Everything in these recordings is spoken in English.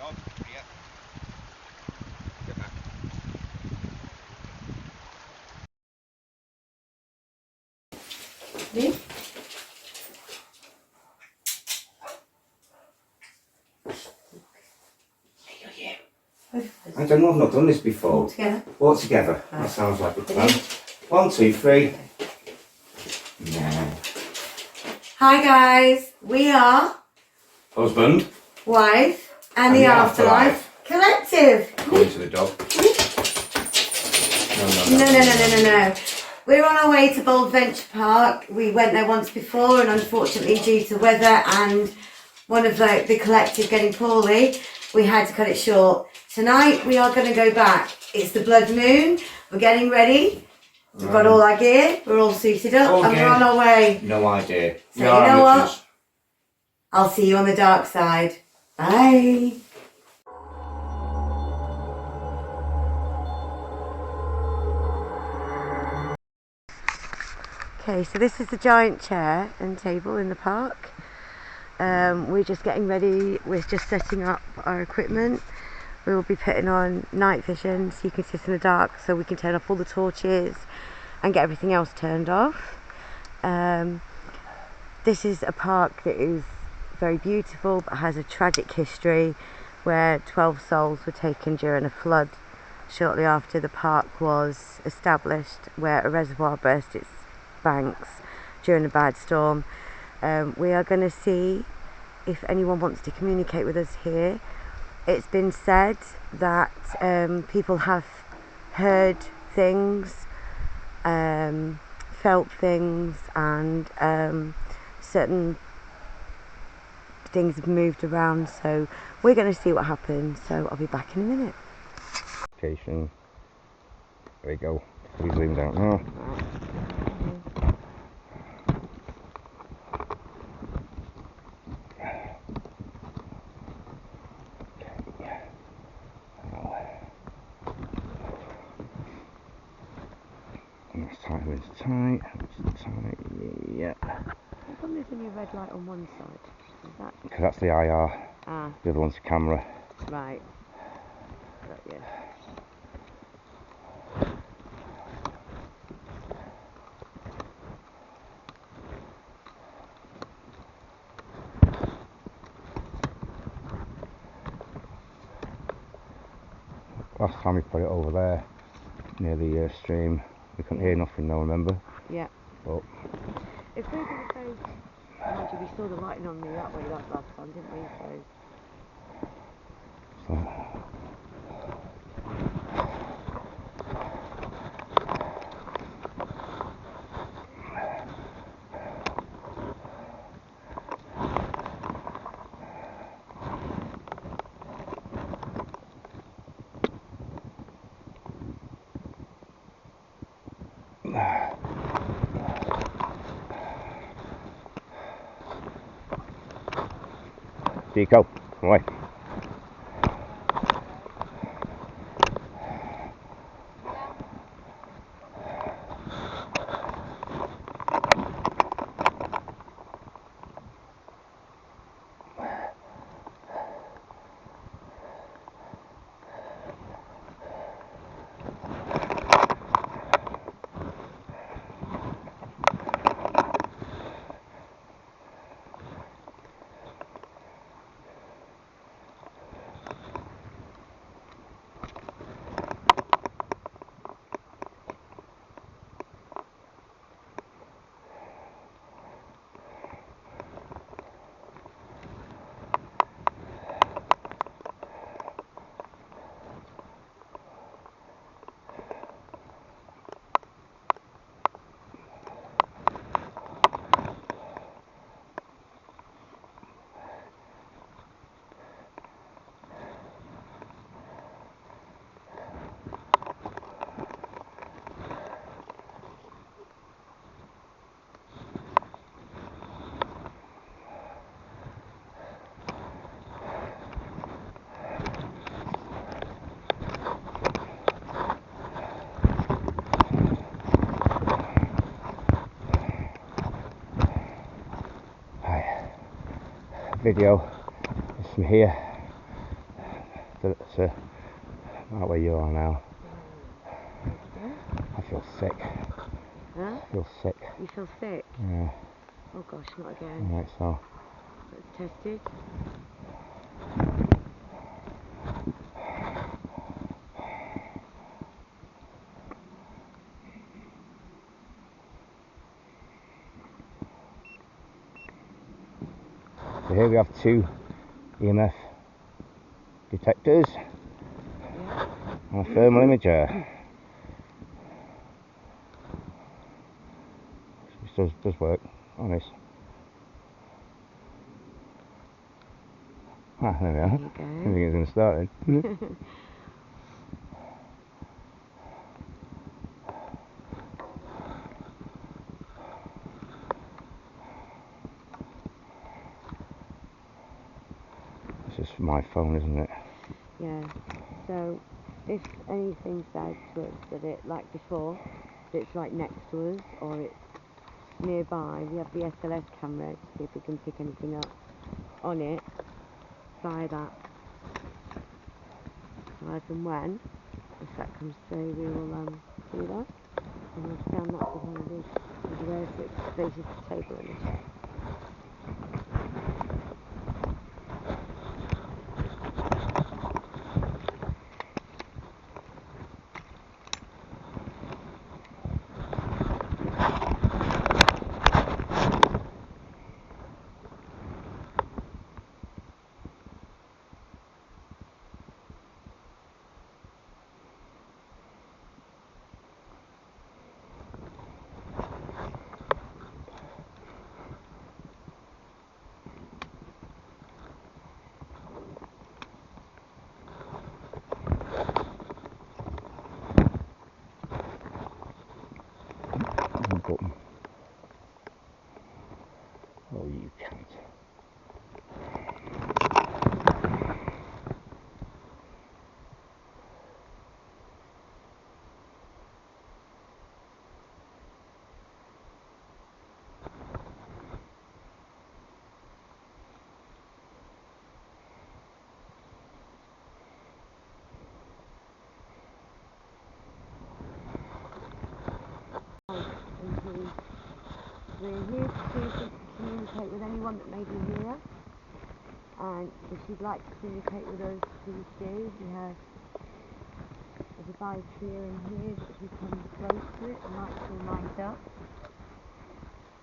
I don't know, I've not done this before. All together? All together. Right. That sounds like a plan. 1, 2, 3. No. Hi guys, we are Husband. Wife and the Afterlife Collective. Going to the dog. No. We're on our way to Bold Venture Park. We went there once before and unfortunately due to weather and one of the collective getting poorly, we had to cut it short. Tonight we are going to go back. It's the blood moon. We're getting ready. We've got all our gear. We're all suited up and we're on our way. No idea. So you know what? I'll see you on the dark side. Bye. Okay, so this is the giant chair and table in the park. We're just getting ready. We're just setting up our equipment. We will be putting on night vision so you can sit in the dark, so we can turn off all the torches and get everything else turned off. This is a park that is very beautiful but has a tragic history where 12 souls were taken during a flood shortly after the park was established, where a reservoir burst its banks during a bad storm. We are going to see if anyone wants to communicate with us here. It's been said that people have heard things, felt things, and certain things have moved around, so we're going to see what happens. So I'll be back in a minute. Location. There we go. We zoomed out now. It's tight, yeah. How come there's only a red light on one side? Is that? Because that's the IR. Ah. The other one's the camera. Right. Got you. Last time we put it over there, near the stream, we couldn't hear nothing though, remember? Yeah. But if we were both, mind you, we saw the lighting on me that way last time, didn't we? Deco, away. Video is from here. to about where you are now. Okay. I feel sick. Huh? I feel sick. You feel sick? Yeah. Oh gosh, not again. Alright, so Let's test it. here we have 2 EMF detectors and a thermal imager. Which does work, honest. Ah, there we are. There you go. I think it's going to start then. This is my phone, isn't it? Yeah. So if anything says to us that it, like before, that it's right next to us or it's nearby, we have the SLS camera to see if we can pick anything up on it via that. So as and when, if that comes through, we will do that. And we'll stand that behind us over there, so it faces the table and the chair. Button. Oh, you can't. We're here to communicate with anyone that may be here, and if you'd like to communicate with us, please do. We have a device here and here that if you come close to it, the lights will light up.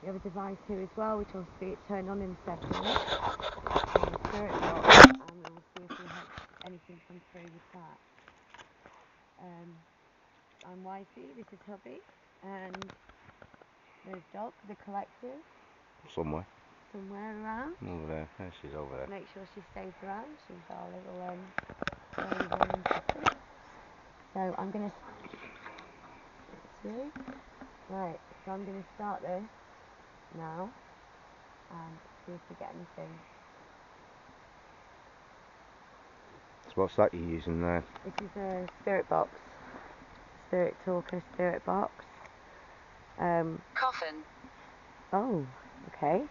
We have a device here as well, which will see it turn on in a second. And the spirit box, and we'll see if we have anything come through with that. I'm Wifey, this is Hubby, and there's Doc, the collective. Somewhere Somewhere around. over there. There she's over there. Make sure she stays around. She's our little raven. So I'm gonna right. So I'm gonna start this now and see if we get anything. So what's that you're using there? This is a spirit box, spirit talker, spirit box. Coffin. Oh, okay.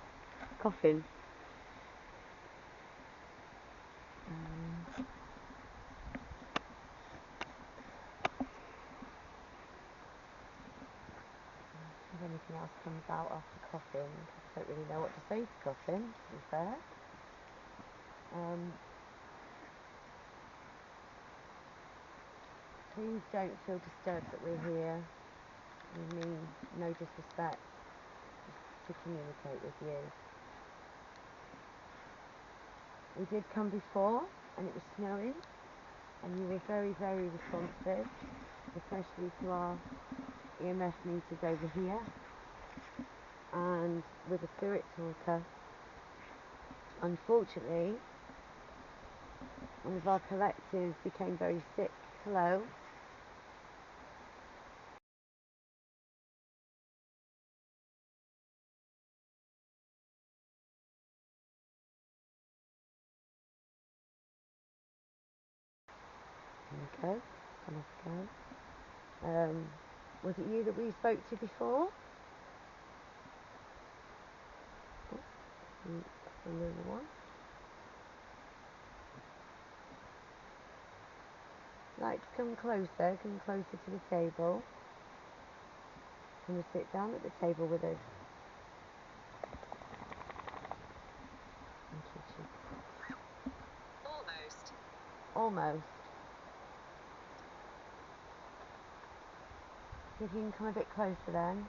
Coffin. If anything else comes out after coffin, I don't really know what to say to coffin, to be fair. Please don't feel disturbed that we're here. We mean no disrespect, just to communicate with you. We did come before and it was snowing and you were very, very responsive, especially to our EMF meters over here. And with a spirit talker, unfortunately, one of our collectives became very sick. Hello. Okay, let's go. Was it you that we spoke to before? Another one. Like to come closer to the table. Come and sit down at the table with us. Almost. See if you can come a bit closer then.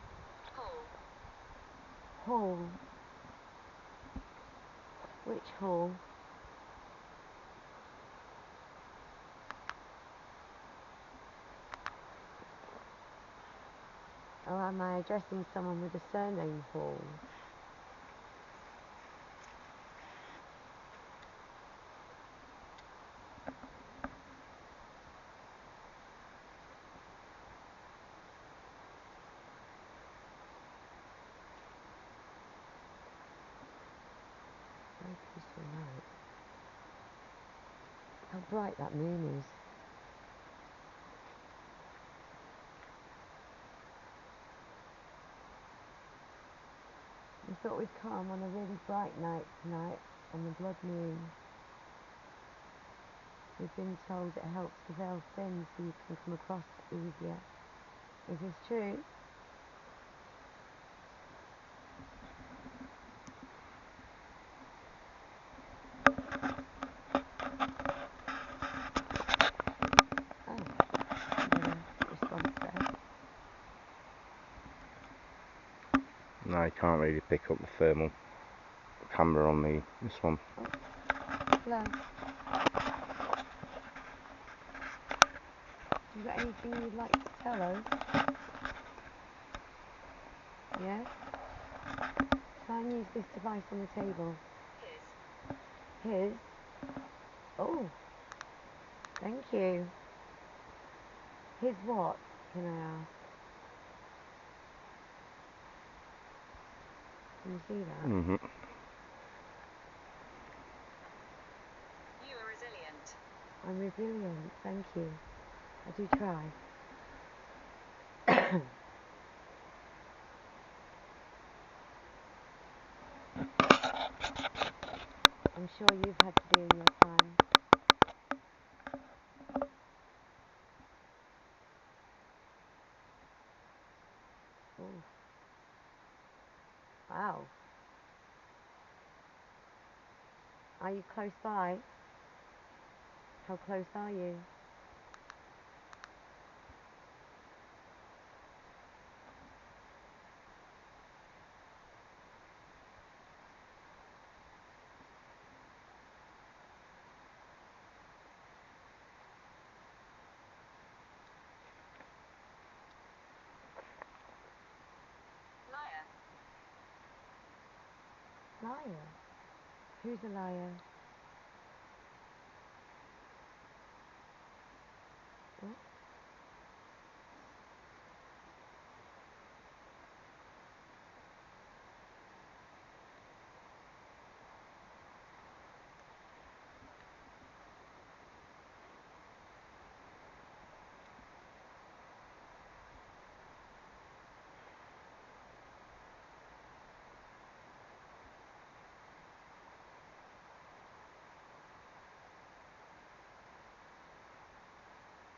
Hall. Which hall? Or am I addressing someone with the surname Hall? Very peaceful night. How bright that moon is. We thought we'd come on a really bright night tonight, on the blood moon. We've been told it helps to veil sins so you can come across easier. Is this true? Oh, response there. No, I can't really pick up the thermal camera on this one. Hello. You got anything you'd like to tell us? Yeah? Try and use this device on the table. His? Oh, thank you. His what, can I ask? Can you see that? Mm-hmm. You are resilient. I'm resilient, thank you. I do try. I'm sure you've had to do in your time. Oh. Wow. Are you close by? How close are you? Liar? Who's a liar? What?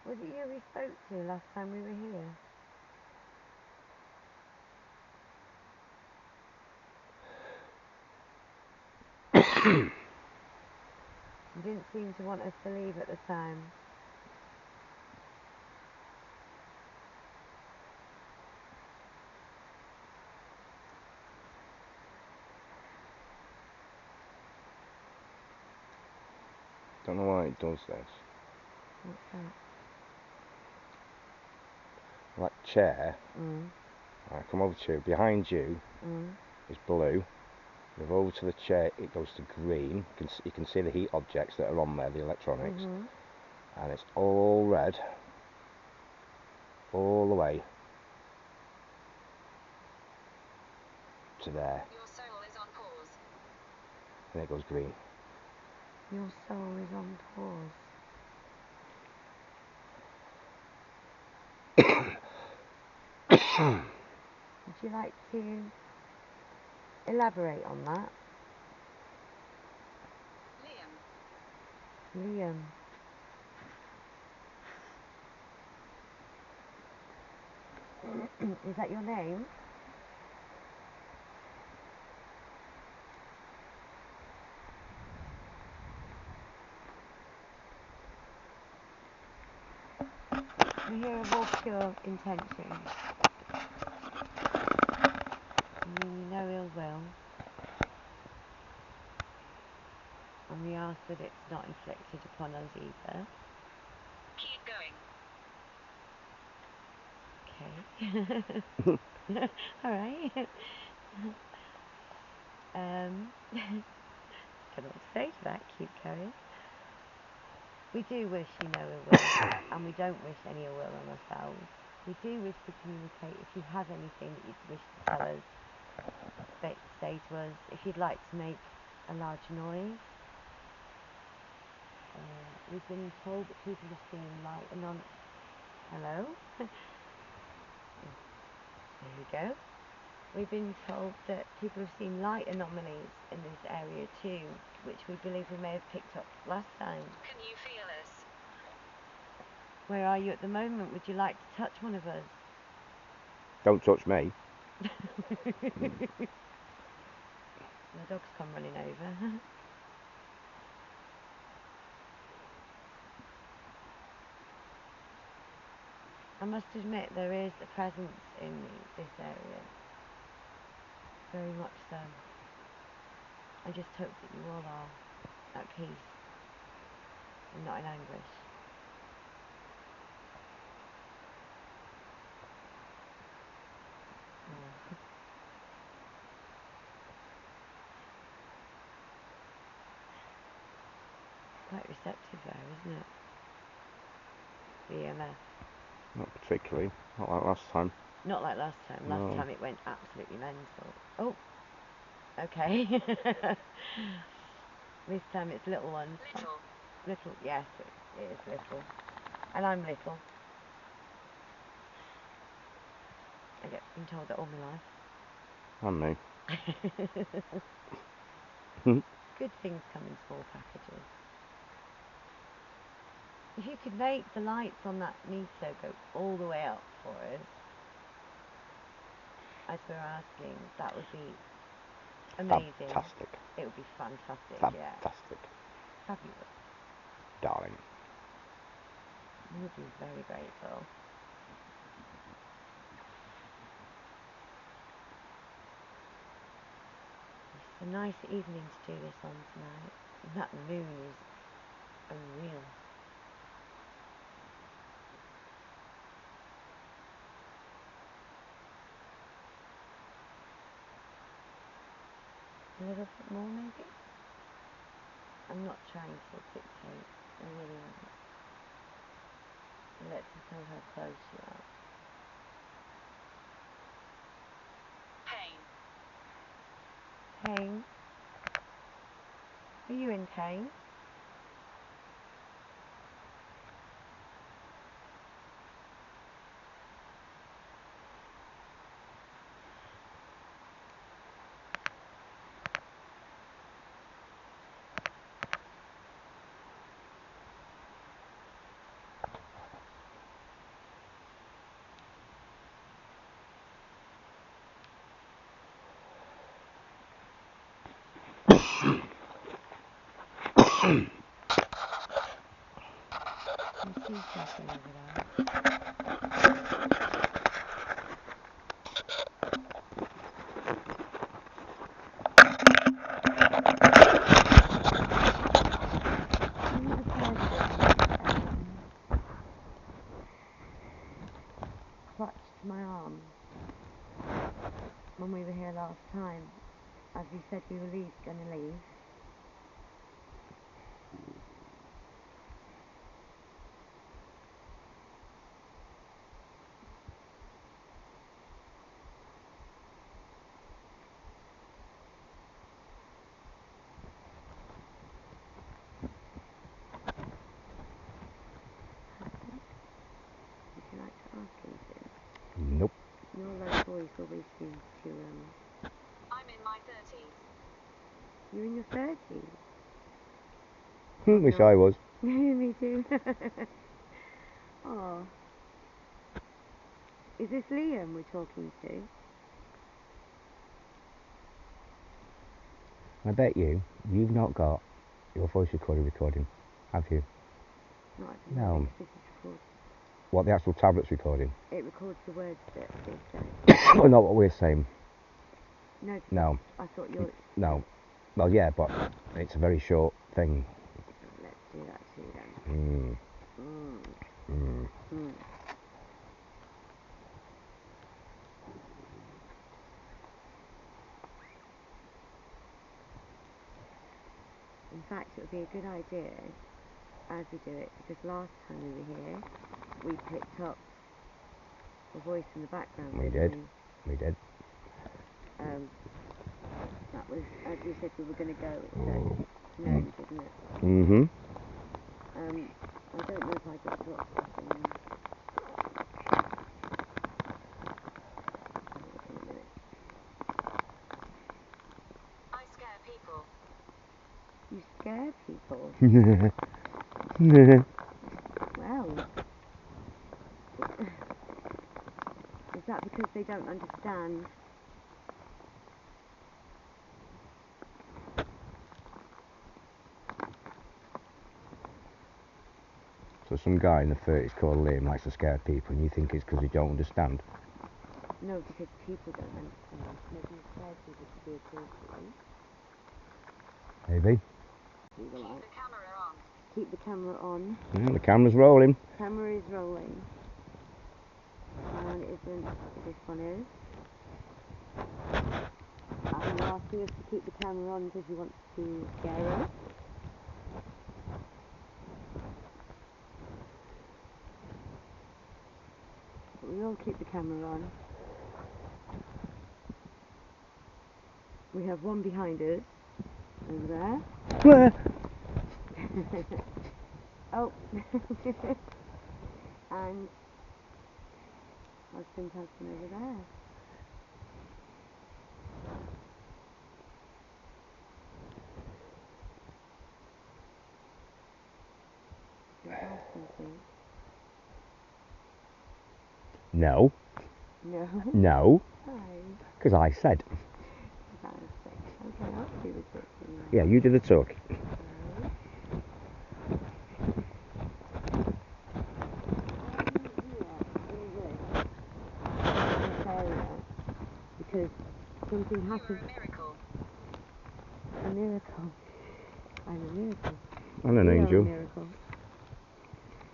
Was it you we spoke to last time we were here? You didn't seem to want us to leave at the time. Don't know why it does this. What's that? That chair, I come over to you, behind you is blue. Move over to the chair, it goes to green. You can see the heat objects that are on there, the electronics. And it's all red, all the way to there. Your soul is on pause. And it goes green. Your soul is on pause. Would you like to elaborate on that? Liam. Liam. Is that your name? We hear of all pure intention. We mean no ill will. And we ask that it's not inflicted upon us either. Keep Okay. going. Alright. Don't know what to say to that. Keep going. We do wish you no ill will, and we don't wish any ill will on ourselves. We do wish to communicate. If you have anything that you'd wish to tell us, say to us. If you'd like to make a large noise. We've been told that people have seen light Hello? There you go. We've been told that people have seen light anomalies in this area too, which we believe we may have picked up last time. Can you feel us? Where are you at the moment? Would you like to touch one of us? Don't touch me. The dog's come running over. I must admit there is a presence in this area. Very much so. I just hope that you all are at peace and not in anguish. Quite receptive there, isn't it? The EMF. Not particularly. Not like last time. Not like last time. Last No. time it went absolutely mental. Oh, okay. This time it's little ones. Little. Little, yes, it is little. And I'm little. I get been told that all my life. And me. Good things come in small packages. If you could make the lights on that meter go all the way up for us, as we're asking, that would be amazing. Fantastic. It would be fantastic, yeah. Fantastic. Fabulous. Darling. We would be very grateful. It's a nice evening to do this on tonight. That moon is unreal. A little bit more maybe? I'm not trying to dictate, I really am. Let's just know how close you are. Pain. Pain? Are you in pain? You see something over there? Clutched my arm when we were here last time, as we said we were gonna leave. Would you like to ask him to? Nope. Your low voice always seems to I'm in my 30s. You're in your 30s? Wish I was. Me too. Oh. Is this Liam we're talking to? I bet you've not got your voice recording, have you? No, I don't No. know, because this is recorded. What, the actual tablet's recording? It records the words that they say. Well, not what we're saying. No. No. I thought you're... No. Well, yeah, but it's a very short thing. Let's do that too then. In fact, it would be a good idea as we do it, because last time we were here, we picked up a voice in the background. We did. That was, as we said we were going to go, it said no, didn't it? Mm-hmm. I don't know if I just dropped something. I scare people. You scare people? Well, is that because they don't understand? So some guy in the 30s called Liam likes to scare people, and you think it's because they don't understand? No, because people don't understand. Maybe you scare people to be a person. Maybe. Keep the camera on. Keep the camera on. Yeah, the camera's rolling. Camera is rolling. And isn't this one is? Are you asking us to keep the camera on because you want to scare us? But we will keep the camera on. We have one behind us. Over there. Where? Oh. And husband over there. Is that something? No. No. No. Hi. Because I said. Okay, I'll do the talking now. Yeah, you did the talk. Because something happened. You're a miracle. A miracle. I'm a miracle. I'm an You're angel. a miracle.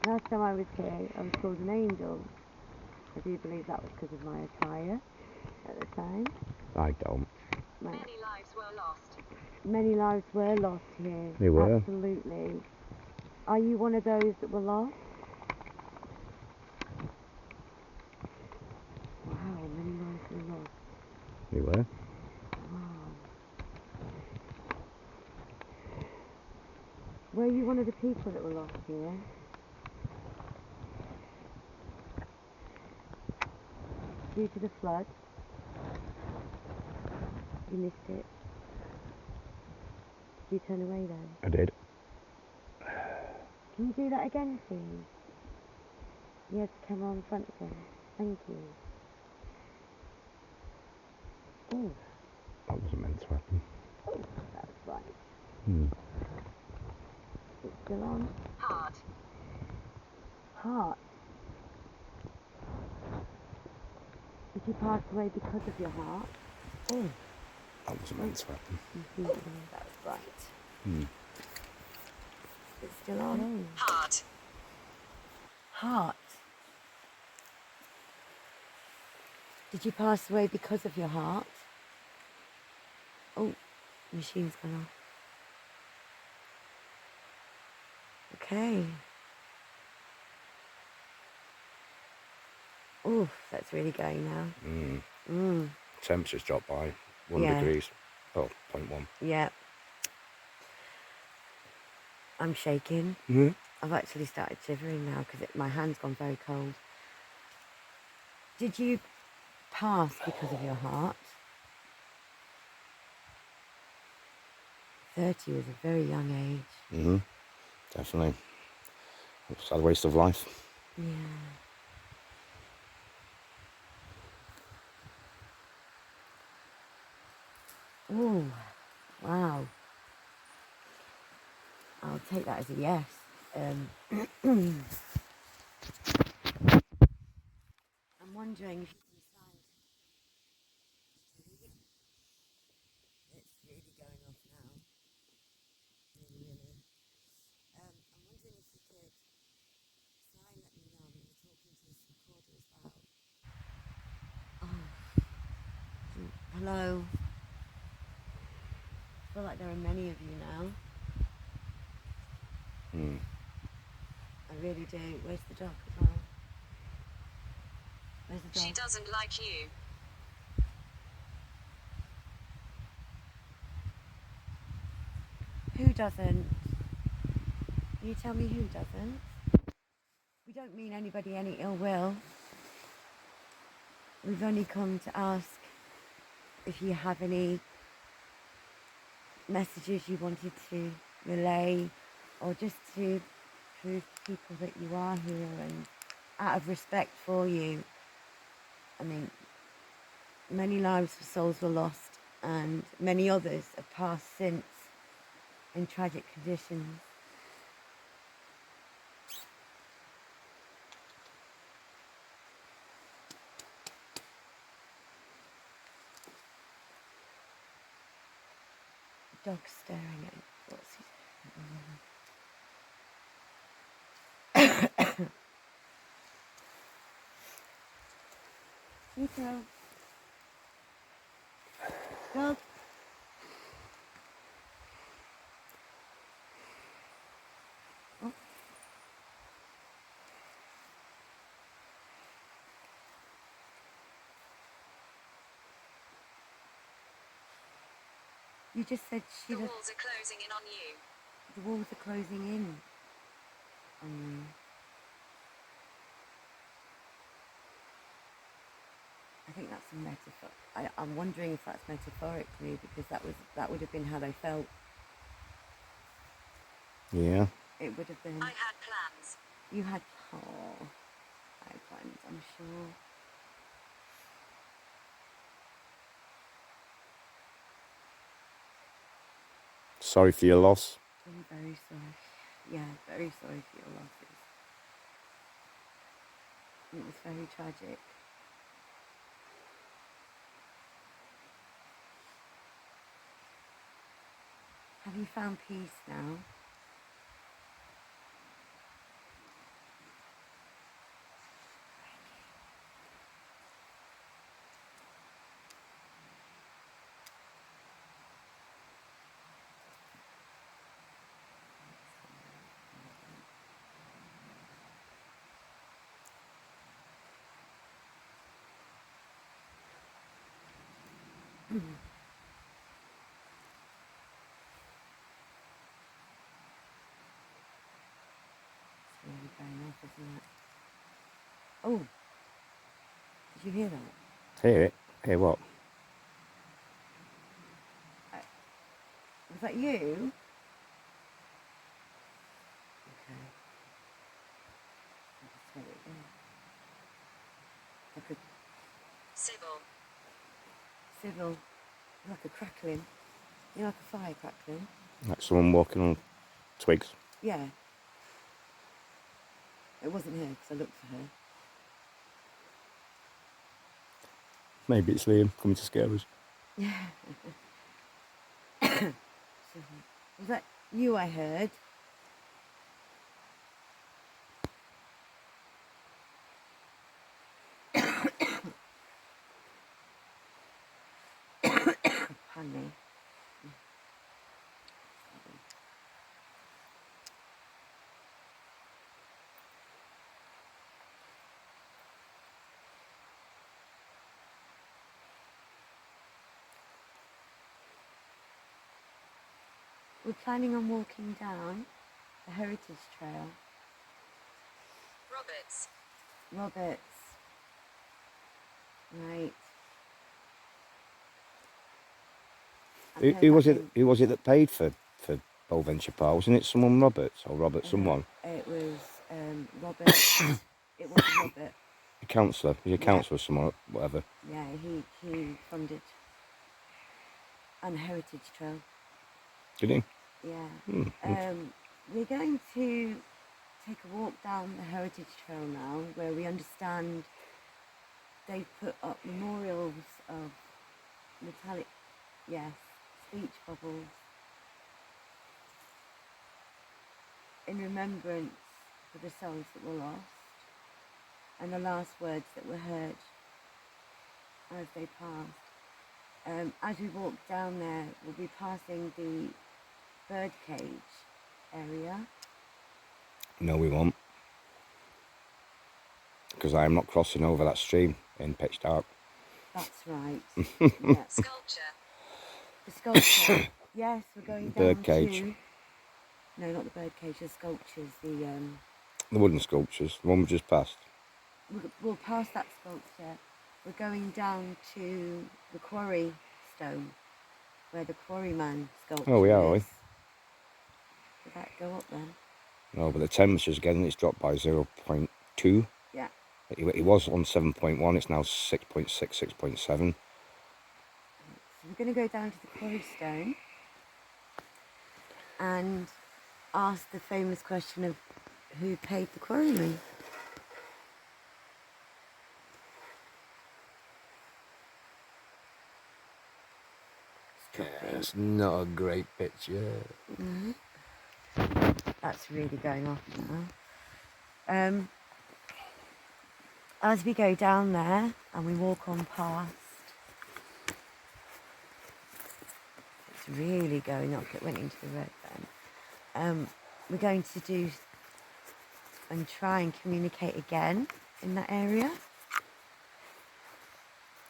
Last time I was here, I was called an angel. I do believe that was because of my attire at the time. I don't. Many lives were lost. Many lives were lost here. They were. Absolutely. Are you one of those that were lost? Wow, many lives were lost. They were. Wow. Were you one of the people that were lost here? Due to the flood? You missed it. Did you turn away then? I did. Can you do that again, please? You have the camera on front again. Thank you. Oh. That wasn't meant to happen. Oh, that's right. It's still on. Heart. Heart. Did you pass away because of your heart? Oh. That wasn't meant to happen. That's right. It's still on. Heart. Heart. Did you pass away because of your heart? Oh, machine's gone off. Okay. Oof, that's really going now. Temperature's dropped by 1 Yeah. degrees. Oh, 0.1. Yeah. I'm shaking. I've actually started shivering now because my hand's gone very cold. Did you pass because of your heart? 30 was a very young age. Definitely. Sad waste of life. Yeah. Ooh, wow. I'll take that as a yes. I'm wondering if you can find... It's really going off now. Really. I'm wondering if you could try and let me know when you're talking to this recorder as well. Oh, hello. I feel like there are many of you now. I really do. Where's the dog as well? Where's the dog? She doesn't like you. Who doesn't? Can you tell me who doesn't? We don't mean anybody any ill will. We've only come to ask if you have any messages you wanted to relay, or just to prove to people that you are here, and out of respect for you. I mean, many lives of souls were lost, and many others have passed since in tragic conditions. The dog's staring at you. What's he staring at? Nico. Dog. Oh. You just said she The walls are closing in on you. The walls are closing in on you. I think that's a metaphor. I'm wondering if that's metaphorically, because that would have been how they felt. Yeah. It would have been. I had plans. You had. Oh, I had plans, I'm sure. Sorry for your loss. I'm very sorry. Yeah, very sorry for your losses. It was very tragic. Have you found peace now? It's really going off, isn't it? Oh, did you hear that? Hear it? Hear what? Was that you? Okay. I'll just tell it again. Like a civil, like a crackling. You know, like a fire crackling? Like someone walking on twigs. Yeah. It wasn't her, because I looked for her. Maybe it's Liam coming to scare us. Yeah. Was that you I heard? Honey. We're planning on walking down the Heritage Trail. Roberts. Right. Who was it? Who was it that paid for Boventure Park? Wasn't it someone Roberts or Robert someone? It was Robert. It was Robert. A councillor. He's a councillor or someone, whatever. Yeah, he funded. and Heritage Trail. Did he? Yeah. We're going to take a walk down the Heritage Trail now, where we understand they've put up memorials of metallic, speech bubbles in remembrance for the souls that were lost and the last words that were heard as they passed. As we walk down there, we'll be passing the birdcage area. No, we won't. Because I am not crossing over that stream in pitch dark. That's right. Yeah. Sculpture. The sculpture. Yes, we're going down Birdcage. to... No, not the birdcage, the sculptures. The wooden sculptures, the one we just passed. We'll pass that sculpture. We're going down to the quarry stone, where the quarryman sculpture Oh, we are, is. are we? Did that go up then? No, but the temperature's again, it's dropped by 0.2. Yeah. It was on 7.1, it's now 6.6, 6.7. So we're going to go down to the quarry stone and ask the famous question of who paid the quarryman. It's not a great picture. Mm-hmm. That's really going off now. As we go down there and we walk on past, it's really going up. It went into the red then. We're going to do and try and communicate again in that area.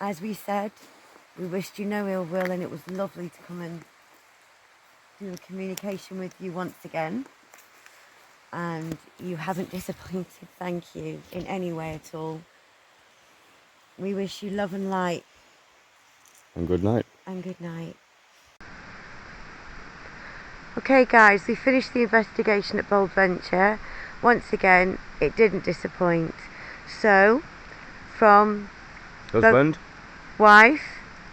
As we said, we wished you no ill will, and it was lovely to come and do a communication with you once again. And you haven't disappointed, thank you, in any way at all. We wish you love and light. And good night. And good night. Okay guys, we finished the investigation at Bold Venture. Once again, it didn't disappoint. So, from Husband? Wife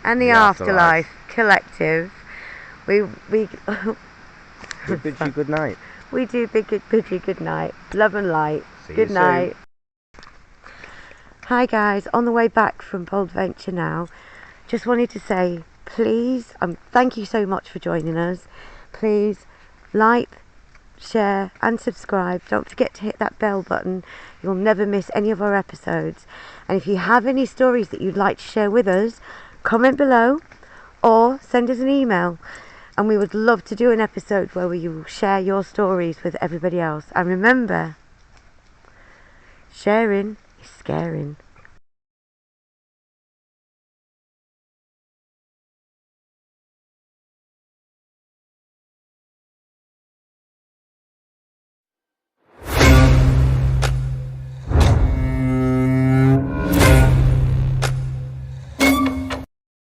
and the Afterlife Collective, we bid you good night. We do bid you good night. Love and light. See good you night. soon. Hi guys, on the way back from Bold Venture now. Just wanted to say, please, thank you so much for joining us. Please like, share and subscribe. Don't forget to hit that bell button. You'll never miss any of our episodes. And if you have any stories that you'd like to share with us, comment below or send us an email. And we would love to do an episode where we will share your stories with everybody else. And remember, sharing is scaring.